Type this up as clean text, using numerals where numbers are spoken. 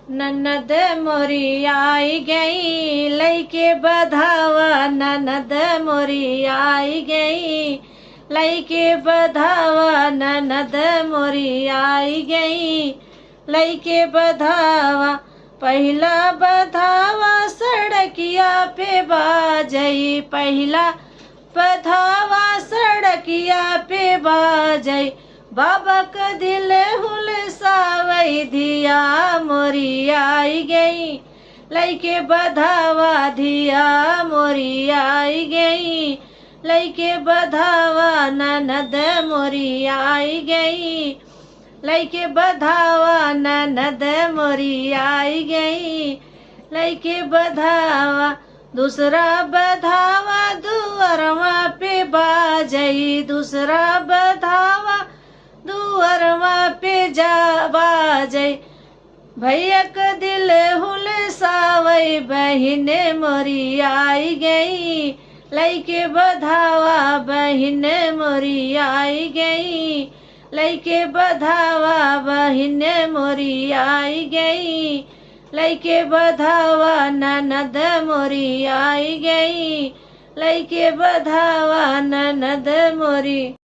ननद मोरी आई गई लइके बधावा, ननद मोरी आई गई लइके बधावा, ननद मोरी आई गई लइके बधावा। पहिला बधावा सड़किया पे बाजई, पहिला बधावा सड़किया पे बाजई, बाबा का दिल हुलसावई धिया मोरी आई गई लइके बधावा, धिया मोरी आई गई लइके बधावा, ननद मोरी आई गई लइके बधावा, ननद मोरी आई गई लइके बधावा। दूसरा बधावा दुअरवा पे बाजई, दूसरा बधावा दुअरवा पे जा बाजई, भैया का दिल हुलसावई, बहिन मोरी आई गई लइके बधावा, बहिन मोरी आई गई लइके बधावा, बहिन मोरी आई गई लइके बधावा, ननद मोरी आई गई लइके बधावा, ननद मोरी।